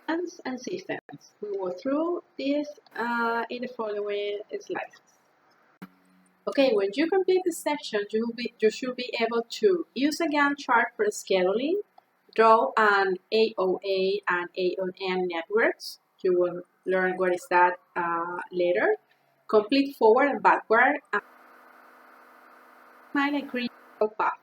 and systems. We will go through this in the following slides. Okay, when you complete this section, you should be able to use a Gantt chart for scheduling, draw an AOA and AON networks. You will learn what is that later. Complete forward and backward and find a critical path.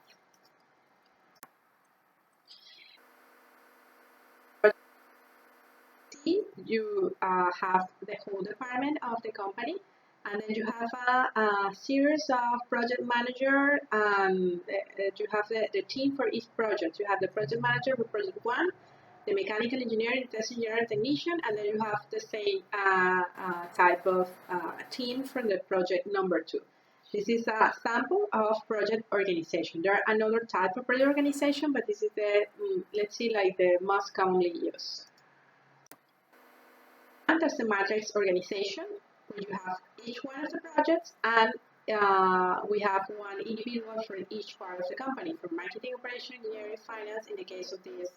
You have the whole department of the company, and then you have a series of project manager, and you have the team for each project. You have the project manager for project 1, the mechanical engineer, the test engineer, and technician, and then you have the same type of team from the project number 2. This is a sample of project organization. There are another type of project organization, but this is the, let's see, like the most commonly used. And there's the matrix organization, where you have each one of the projects, and we have one individual for each part of the company, from marketing, operation, engineering, finance, in the case of this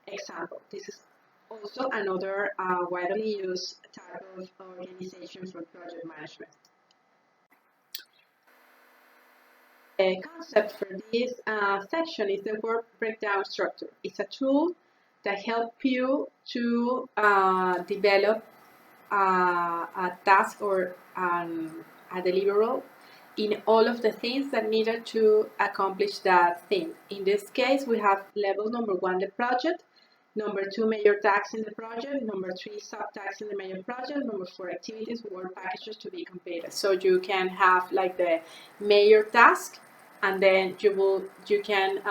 example. This is also another widely used type of organization for project management. The concept for this section is the work breakdown structure. It's a tool that helps you to develop a task or a deliverable in all of the things that needed to accomplish that thing. In this case, we have level number 1, the project, number 2, major tasks in the project, number 3, sub-tasks in the major project, number 4, activities, work packages to be completed. So you can have like the major task, and then you can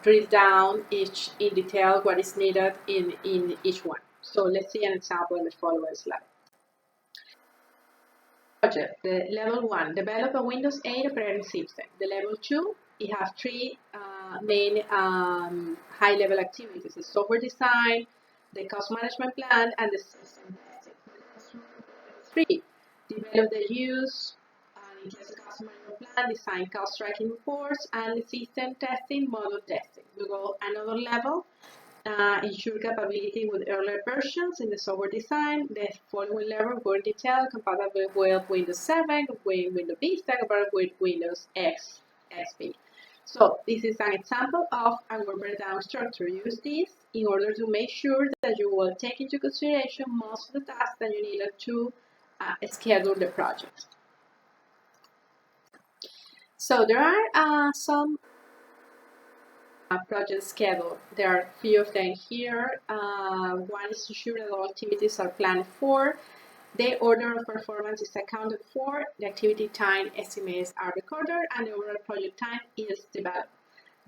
drill down in detail what is needed in each one. So let's see an example in the following slide. Project, the level 1, develop a Windows 8 operating system. The level 2, you have 3 main high-level activities: the software design, the cost management plan, and the system testing. 3, develop the use and the cost management plan, design cost tracking reports, and the system testing, model testing. We go another level. Ensure capability with earlier versions in the software design. The following level, more detail, compatible with Windows 7, with Windows Vista, compatible with Windows XP. So this is an example of a work breakdown structure. Use this in order to make sure that you will take into consideration most of the tasks that you needed to schedule the project. So there are some project schedule. There are a few of them here. One is to ensure that all activities are planned for, the order of performance is accounted for, the activity time estimates are recorded, and the overall project time is developed.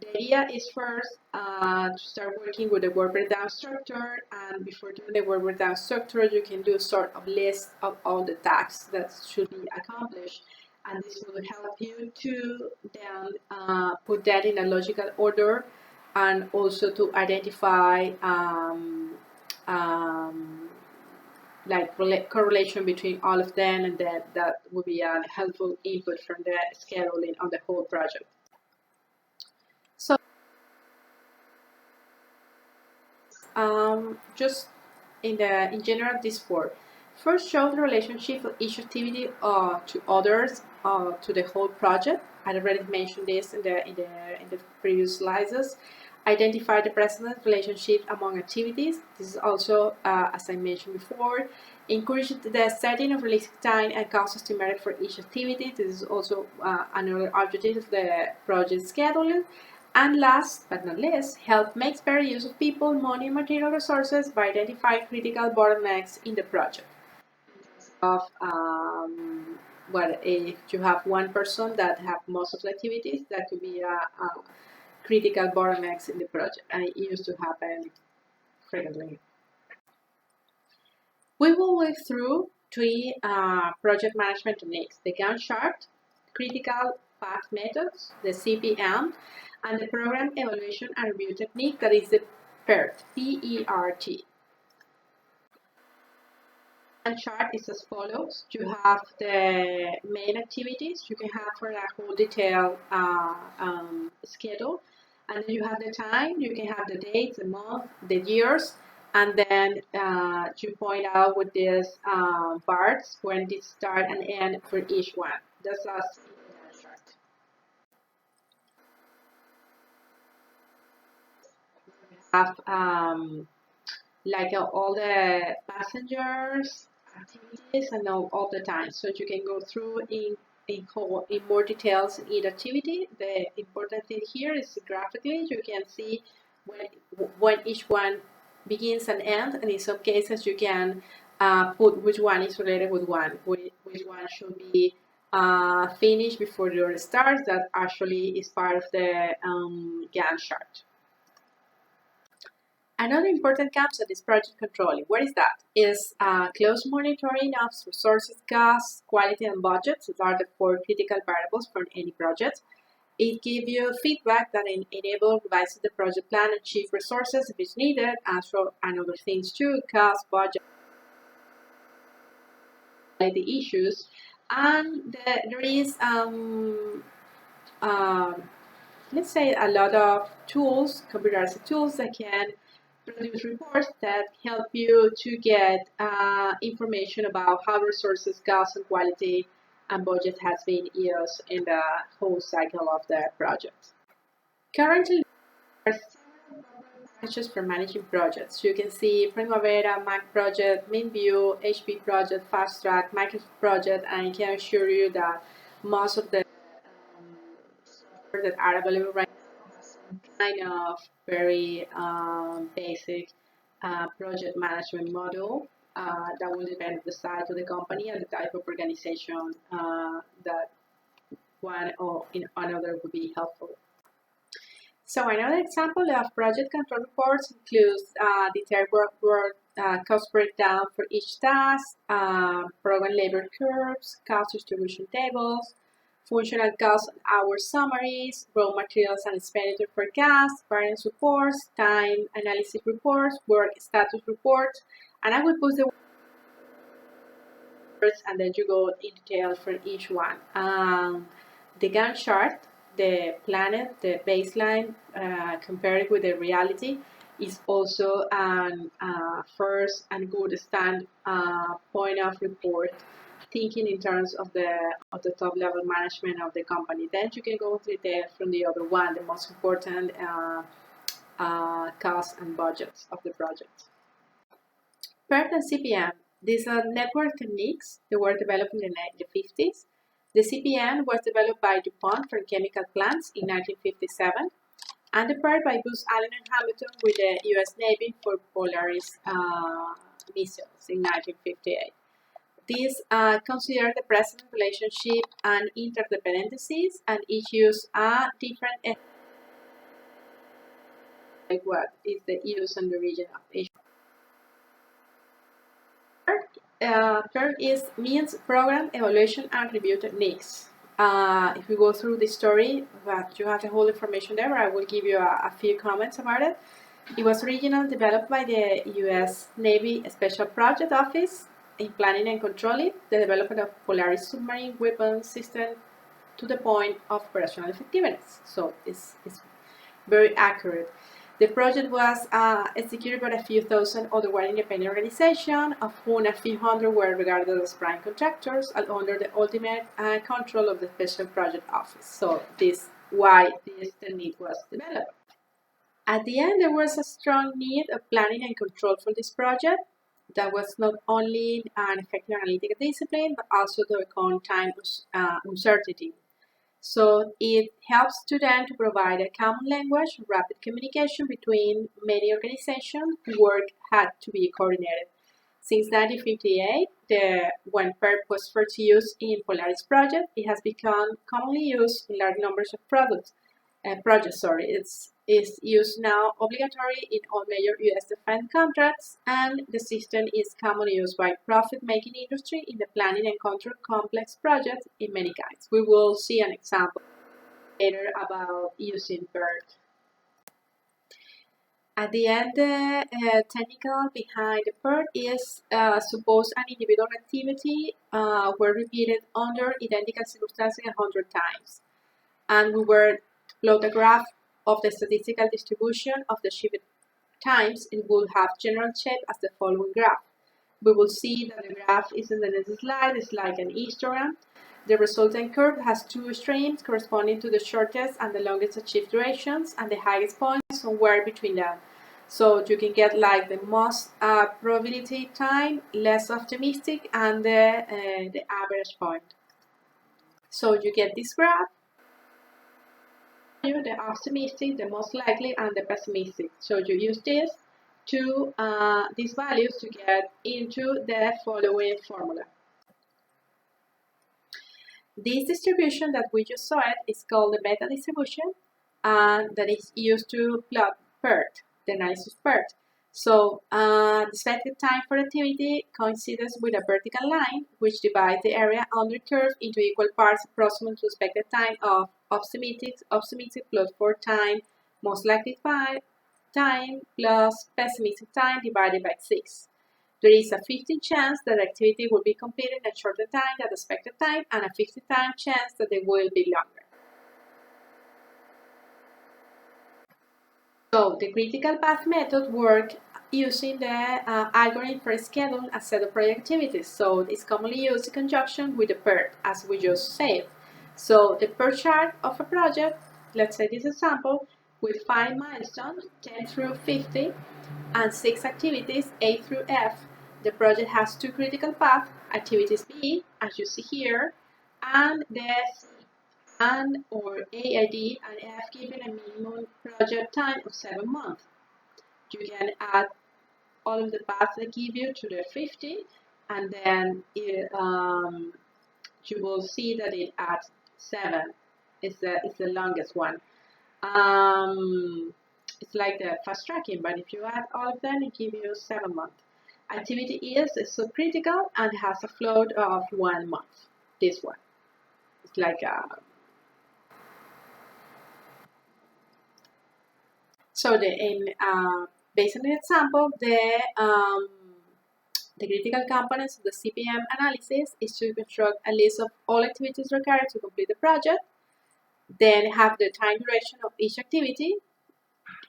The idea is first to start working with the work breakdown structure, and before doing the work breakdown structure, you can do sort of list of all the tasks that should be accomplished. And this will help you to then put that in a logical order, and also to identify like correlation between all of them, and that would be a helpful input from the scheduling on the whole project. So just in general, this 4. First, show the relationship of each activity to others, to the whole project. I already mentioned this in the previous slides. Identify the precedent relationship among activities. This is also, as I mentioned before, encourage the setting of realistic time and cost estimate for each activity. This is also another objective of the project scheduling. And last but not least, help make better use of people, money, and material resources by identifying critical bottlenecks in the project. Of well, if you have one person that have most of the activities, that could be a critical bottlenecks in the project, and it used to happen frequently. We will work through 3 project management techniques: the Gantt chart, critical path methods, the CPM, and the program evaluation and review technique, that is the PERT, P-E-R-T. And chart is as follows. You have the main activities you can have for a whole detailed schedule, and then you have the time. You can have the dates, the month, the years, and then you point out with these bars when it start and end for each one. That's us chart. Have like all the passengers activities and all the time, so you can go through in more details in each activity. The important thing here is graphically you can see when each one begins and ends, and in some cases you can put which one is related with which one should be finished before the other starts. That actually is part of the Gantt chart. Another important concept is project controlling. What is that? Is close monitoring of resources, costs, quality, and budgets that are the four critical variables for any project. It gives you feedback that enable revising the project plan and achieve resources if it's needed, and other things too, cost, budget, quality issues. And there is let's say a lot of tools, computerized tools that can produce reports that help you to get information about how resources, cost, and quality and budget has been used in the whole cycle of the project. Currently, there are several packages for managing projects. You can see Primavera, Mac project, MinView, HP project, Fast Track, Microsoft project, and I can assure you that most of the software that are available right now have some kind of very basic project management model that will depend on the size of the company and the type of organization that one or in another would be helpful. So another example of project control reports includes detailed work cost breakdown for each task, program labor curves, cost distribution tables, functional cost and hour summaries, raw materials and expenditure forecasts, variance reports, time analysis reports, work status reports, and I will put the words and then you go in detail for each one. The Gantt chart, the planet, the baseline, compared with the reality, is also an first and good stand point of report, thinking in terms of the top level management of the company. Then you can go into detail from the other one, the most important costs and budgets of the project. PERT and CPM. These are network techniques that were developed in the 50s. The CPM was developed by DuPont for chemical plants in 1957, and the PERT by Booz Allen and Hamilton with the US Navy for Polaris missiles in 1958. These consider the present relationship and interdependencies, and each use a different like what is the use and the region of each. Third is means program evaluation and review techniques. If we go through the story, but you have the whole information there, I will give you a few comments about it. It was originally developed by the U.S. Navy Special Project Office in planning and controlling the development of Polaris submarine weapon system to the point of operational effectiveness. So it's very accurate. The project was executed by a few thousand otherwise independent organizations, of whom a few hundred were regarded as prime contractors and under the ultimate control of the Special Project Office. So this why this technique was developed. At the end, there was a strong need of planning and control for this project that was not only an effective analytical discipline, but also to overcome time uncertainty. So it helps to them to provide a common language, rapid communication between many organizations whose work had to be coordinated. Since 1958, when PERT was first used in Polaris project, it has become commonly used in large numbers of projects. It's used now obligatory in all major U.S. defense contracts, and the system is commonly used by profit-making industry in the planning and control complex projects in many kinds. We will see an example later about using PERT. At the end, the technical behind the PERT is suppose an individual activity were repeated under identical circumstances 100 times, and we were plot a graph of the statistical distribution of the shift times, it will have general shape as the following graph. We will see that the graph is in the next slide. It's like an histogram. The resultant curve has two streams corresponding to the shortest and the longest achieved durations, and the highest point somewhere between them. So you can get like the most probability time, less optimistic, and the average point. So you get this graph, the optimistic, the most likely, and the pessimistic. So you use this to these values to get into the following formula. This distribution that we just saw is called the beta distribution, and that is used to plot PERT, the analysis PERT. So the expected time for activity coincides with a vertical line which divides the area under curve into equal parts approximate to expected time of optimistic plus 4 time, most likely time plus pessimistic time divided by 6. There is a 50 chance that the activity will be completed in a shorter time than the expected time, and a 50 time chance that it will be longer. So the critical path method works using the algorithm for schedule a set of project activities. So it's commonly used in conjunction with the PERT, as we just said. So the PERT chart of a project, let's say this example, with 5 milestones, 10 through 50, and 6 activities, A through F. The project has 2 critical paths, activities B, as you see here, and the C and or A, D, and F given a minimum project time of 7 months. You can add all of the paths they give you to the 50, and then you will see that it adds 7. It's the longest one. It's like the fast tracking, but if you add all of them, it gives you 7 months. Activity is subcritical and has a float of 1 month. This one. It's like a... So based on the example, the critical components of the CPM analysis is to construct a list of all activities required to complete the project, then have the time duration of each activity,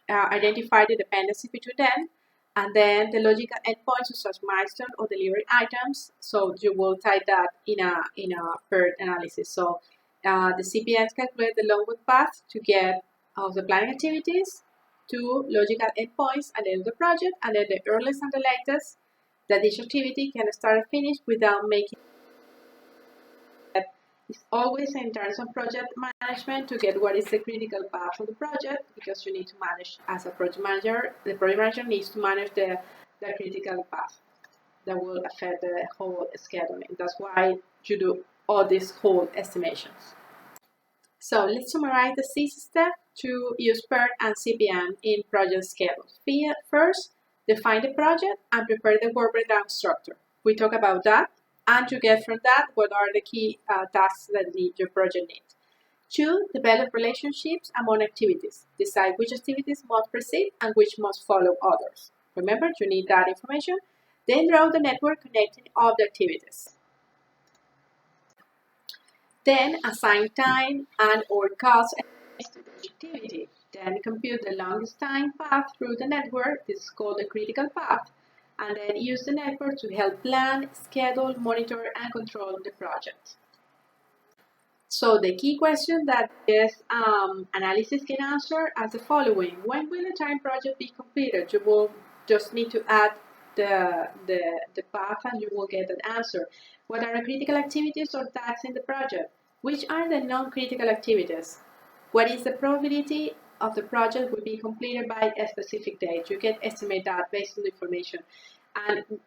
identify the dependency between them, and then the logical endpoints of such milestone or delivery items. So you will type that in a PERT analysis. So the CPMs calculate the longest path to get of the planning activities to logical endpoints at the end of the project, and then the earliest and the latest that each activity can start and finish without making. It's always in terms of project management to get what is the critical path of the project, because you need to manage as a project manager. The project manager needs to manage the critical path that will affect the whole scheduling. That's why you do all these whole estimations. So let's summarize the 6 steps to use PERT and CPM in project schedules. First, define the project and prepare the work breakdown structure. We talk about that, and to get from that what are the key tasks that your project needs. 2, develop relationships among activities. Decide which activities must proceed and which must follow others. Remember, you need that information. Then draw the network connecting all the activities. Then assign time and or cost to each activity. Then compute the longest time path through the network. This is called the critical path. And then use the network to help plan, schedule, monitor, and control the project. So the key question that this analysis can answer are the following. When will the time project be completed? You will just need to add the path and you will get an answer. What are the critical activities or tasks in the project? Which are the non-critical activities? What is the probability of the project will be completed by a specific date? You can estimate that based on the information. And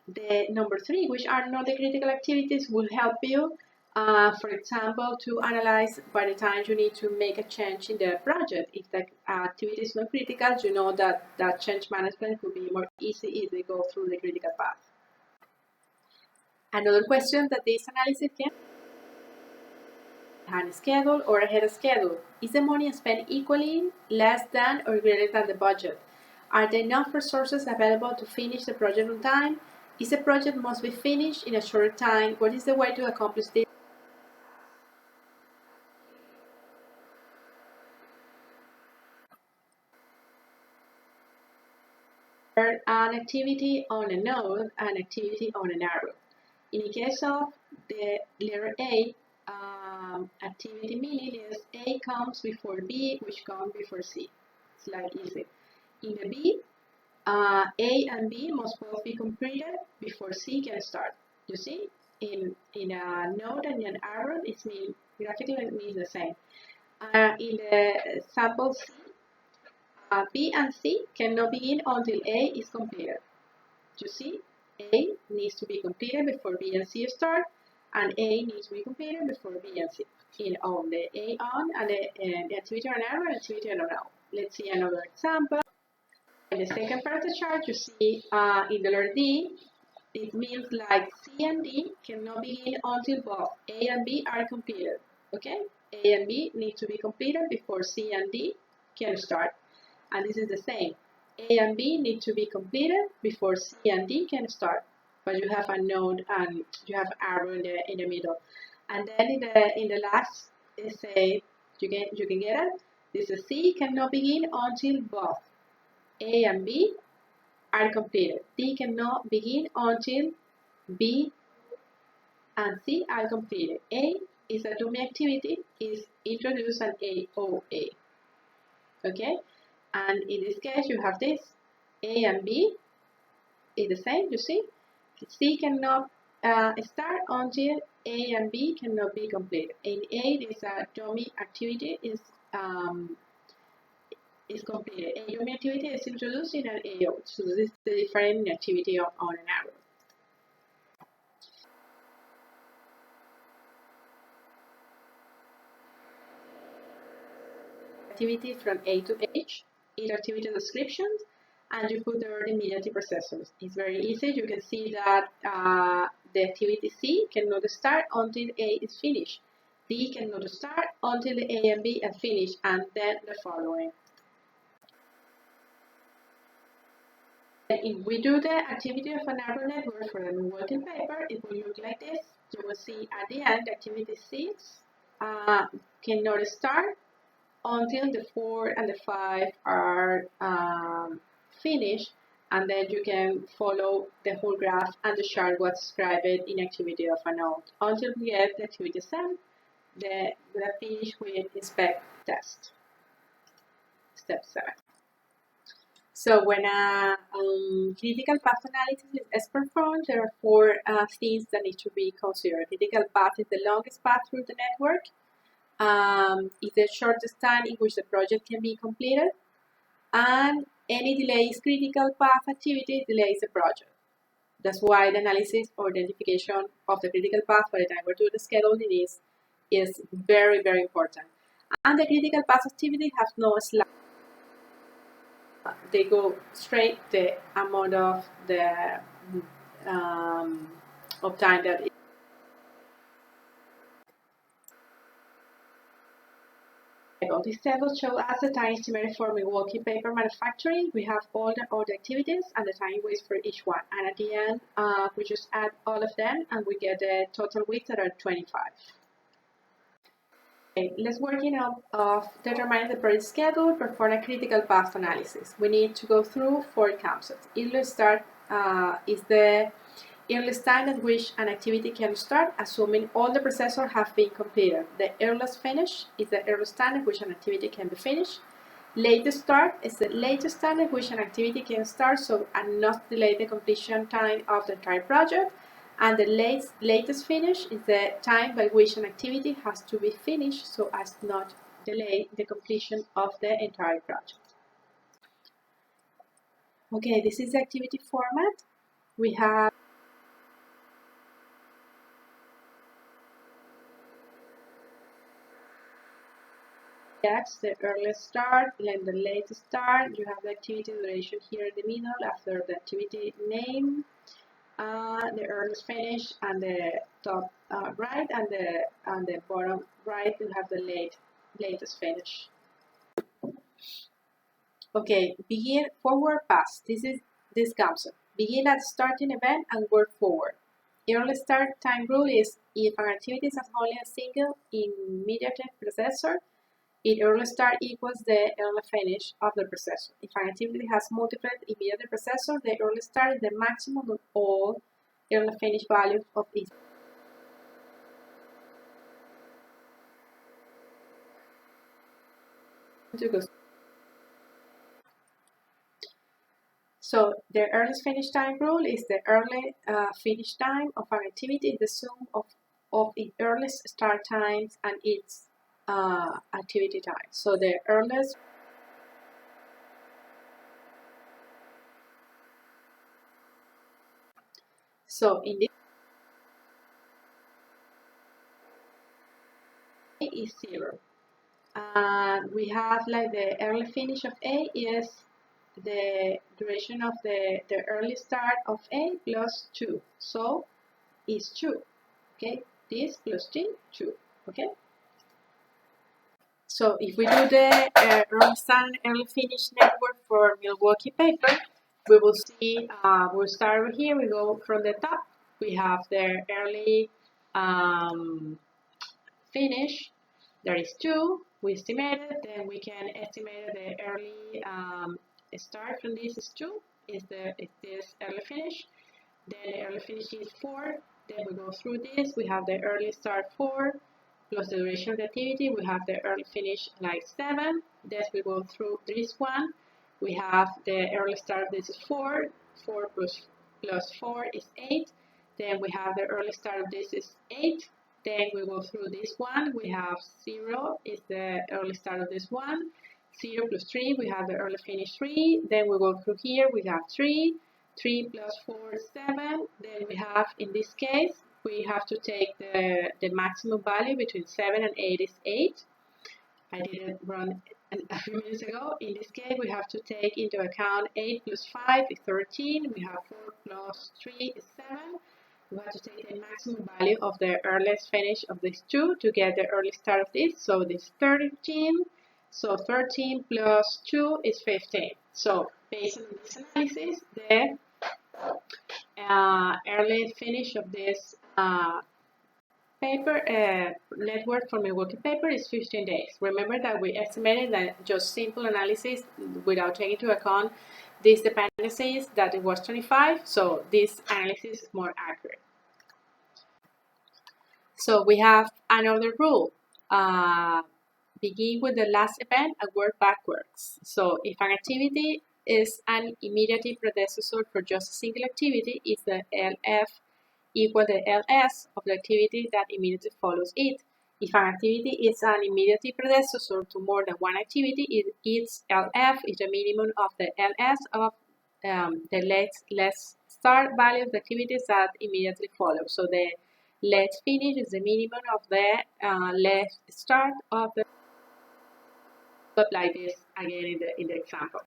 the number 3, which are not the critical activities, will help you, for example, to analyze by the time you need to make a change in the project. If the activity is not critical, you know that change management will be more easy if they go through the critical path. Another question that this analysis can behind schedule or ahead of schedule. Is the money spent equally, less than, or greater than the budget? Are there enough resources available to finish the project on time? Is the project must be finished in a short time? What is the way to accomplish this? an activity on a node and activity on an arrow. In the case of the letter A, activity meaning is A comes before B, which comes before C. It's like easy. In the B, A and B must both be completed before C can start. You see, in a node and an arrow, it means graphically it means the same. In the sample C, B and C cannot begin until A is completed. You see, A needs to be completed before B and C start, and A needs to be completed before B and C. On the A on and the activity on arrow and activity on arrow. Let's see another example. In the second part of the chart, you see in the letter D, it means like C and D cannot begin until both A and B are completed. Okay, A and B need to be completed before C and D can start. And this is the same. A and B need to be completed before C and D can start. But you have a node and you have arrow in the middle. And then in the last essay, you can get it. This is C cannot begin until both A and B are completed. D cannot begin until B and C are completed. A is a dummy activity, is introduce an AOA. Okay? And in this case, you have this. A and B is the same, you see? C cannot start until A and B cannot be completed. In A, this dummy activity is completed. A dummy activity is introduced in an AO. So this is the different activity on an arrow. Activity from A to H, in activity descriptions, and you put there the immediate processors. It's very easy. You can see that the activity C cannot start until A is finished. D cannot start until the A and B are finished, and then the following. And if we do the activity of an arrow network for the working paper, it will look like this. You will see at the end, activity 6 cannot start until the 4 and the 5 are finished, and then you can follow the whole graph and the chart was described in activity of a node until we get the activity 7, the finish with inspect test, step 7. So when a critical path analysis is performed, there are 4 things that need to be considered. Critical path is the longest path through the network. Is the shortest time in which the project can be completed, and any delay is critical path activity delays the project. That's why the analysis or identification of the critical path by the time we're doing the scheduling is very, very important. And the critical path activity has no slack. They go straight the amount of the time that this table shows us the time estimated for Milwaukee paper manufacturing. We have all the activities and the time waste for each one. And at the end, we just add all of them and we get the total weeks that are 25. Okay, let's work of determining the project schedule, perform a critical path analysis. We need to go through 4 concepts. Earliest start is the earliest time at which an activity can start, assuming all the processors have been completed. The earliest finish is the earliest time at which an activity can be finished. Latest start is the latest time at which an activity can start, so and not delay the completion time of the entire project. And the latest finish is the time by which an activity has to be finished, so as not delay the completion of the entire project. Okay, this is the activity format. We have that's the earliest start, then the latest start. You have the activity duration here in the middle after the activity name, the earliest finish, and the top right and the bottom right you have the latest finish. Okay, begin forward pass. This is this concept. Begin at starting event and work forward. Early start time rule is if an activity has only a single immediate processor, its early start equals the early finish of the processor. If an activity has multiplied immediate processor, the early start is the maximum of all early finish values of each. So the earliest finish time rule is the early finish time of an activity is the sum of its earliest start times and its activity time. So the earliest in this case is 0. And we have like the early finish of A is the duration of the early start of A plus 2. So is 2. Okay, this plus 2. Okay. So if we do the early start and early finish network for Milwaukee paper, we will see, we'll start over here, we go from the top, we have the early finish, there is 2, we estimated, then we can estimate the early start from this is 2, is this early finish, then the early finish is 4, then we go through this, we have the early start 4, plus the duration of the activity, we have the early finish like 7, then we go through this one, we have the early start, this is 4, 4 plus 4 is 8, then we have the early start of this is 8, then we go through this one, we have 0 is the early start of this one, 0 plus 3, we have the early finish 3, then we go through here, we have 3, 3 plus 4 is 7, then we have, in this case, we have to take the maximum value between 7 and 8 is 8. I didn't run a few minutes ago. In this case, we have to take into account 8 plus 5 is 13. We have 4 plus 3 is 7. We have to take the maximum value of the earliest finish of these two to get the early start of this. So this is 13. So 13 plus 2 is 15. So based on this analysis, the early finish of this paper network for Milwaukee paper is 15 days. Remember that we estimated that just simple analysis without taking into account these dependencies that it was 25, so this analysis is more accurate. So we have another rule. Begin with the last event and work backwards. So if an activity is an immediate predecessor for just a single activity, is the LF equal the LS of the activity that immediately follows it. If an activity is an immediate predecessor to more than one activity, its LF is the minimum of the LS of the let's start value of the activities that immediately follow. So the let's finish is the minimum of the let's start of the. Apply this again in the example.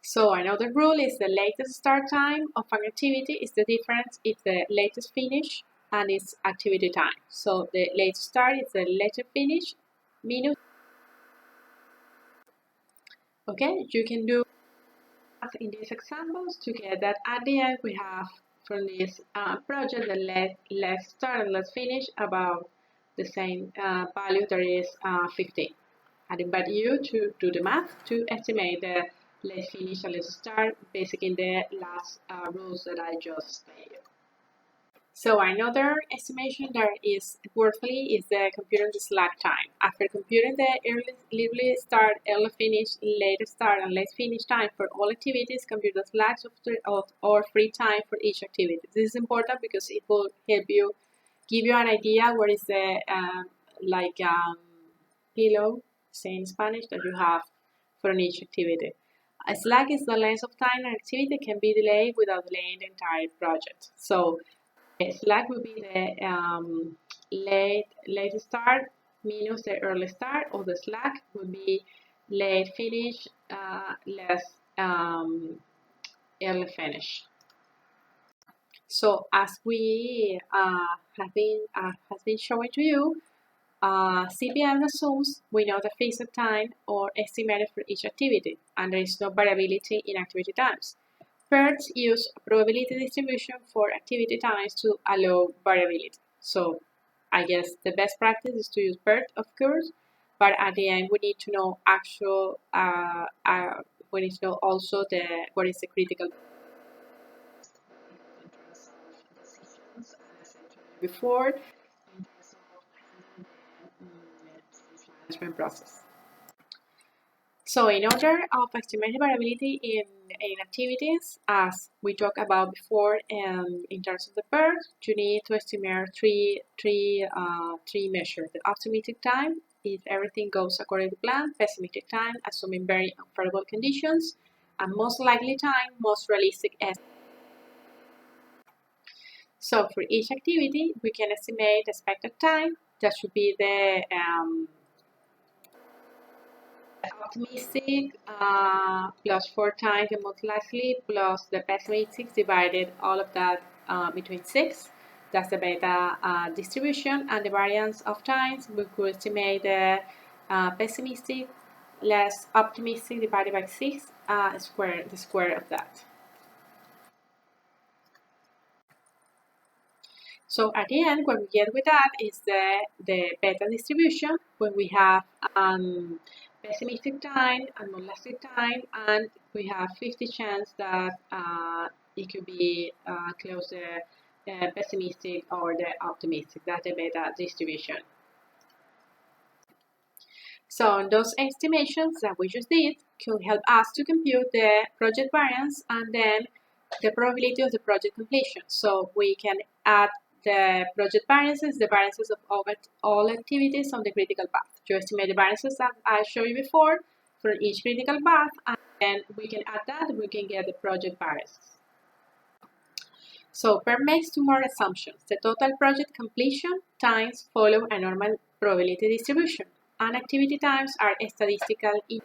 So another rule is the latest start time of an activity is the difference if the latest finish and its activity time. So the latest start is the latest finish minus. Okay, you can do in these examples to get that at the end we have from this project the let's start and let's finish about the same value, that is 15. I invite you to do the math to estimate the let's finish and let's start based in the last rules that I just stated. So another estimation that is worthily is the computing the slack time. After computing the early start, early finish, late start, and late finish time for all activities, compute the slacks or free time for each activity. This is important because it will help you give you an idea what is the pillow, say in Spanish, that you have for each activity. A slack is the length of time an activity can be delayed without delaying the entire project. So slack will be the late start minus the early start, or the slack will be late finish less early finish. So as we has been showing to you, CPM assumes we know the fixed time or estimated for each activity, and there is no variability in activity times. PERTs use probability distribution for activity times to allow variability. So I guess the best practice is to use PERT, of course, but at the end we need to know actual, we need to know also what is the critical before management process. So in order of estimate variability in activities, as we talked about before, in terms of the PERT, you need to estimate three measures: the optimistic time, if everything goes according to plan; pessimistic time, assuming very unfavorable conditions; and most likely time, most realistic estimate. So for each activity, we can estimate the expected time. That should be the optimistic plus 4 times the most likely plus the pessimistic divided all of that between 6. That's the beta distribution, and the variance of times we could estimate the pessimistic less optimistic divided by 6 the square of that. So at the end, what we get with that is the beta distribution when we have pessimistic time and monolithic time, and we have 50 chance that it could be close to the pessimistic or the optimistic. That's the beta distribution. So those estimations that we just did can help us to compute the project variance and then the probability of the project completion. So we can add the project variances, the variances of all activities on the critical path. You estimate the variances that I showed you before for each critical path, and then we can add that, we can get the project variances. So PERT makes two more assumptions. The total project completion times follow a normal probability distribution, and activity times are statistical in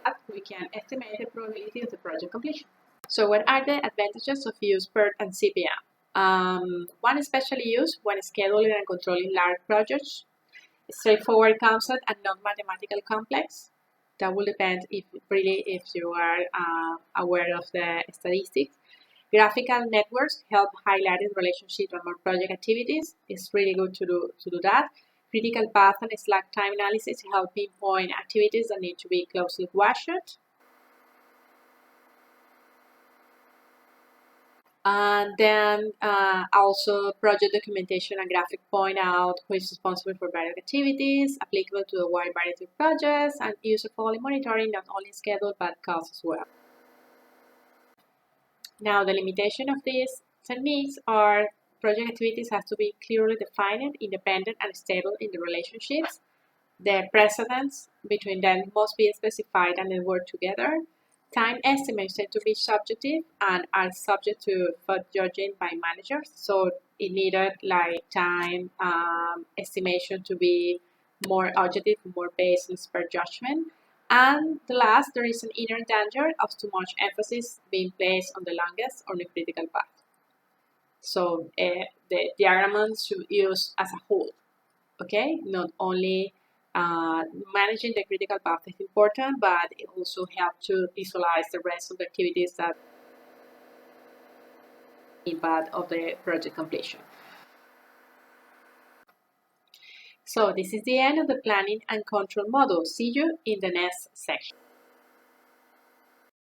that we can estimate the probability of the project completion. So what are the advantages of use PERT and CPM? One especially used when scheduling and controlling large projects, straightforward concept and not mathematical complex. That will depend if you are aware of the statistics. Graphical networks help highlighting relationships among project activities. It's really good to do that. Critical path and slack time analysis help pinpoint activities that need to be closely watched. And then also project documentation and graphic point out who is responsible for various activities, applicable to a wide variety of projects, and useful in monitoring not only schedule but cost as well. Now the limitation of these techniques are project activities have to be clearly defined, independent, and stable in the relationships. The precedence between them must be specified and then work together. Time estimates tend to be subjective and are subject to judging by managers. So it needed like time estimation to be more objective, more based on expert judgment. And the last, there is an inner danger of too much emphasis being placed on the longest or the critical path. So the diagram should use as a whole, okay? Not only managing the critical path is important, but it also helps to visualize the rest of the activities that impact of the project completion. So this is the end of the planning and control module. See you in the next section.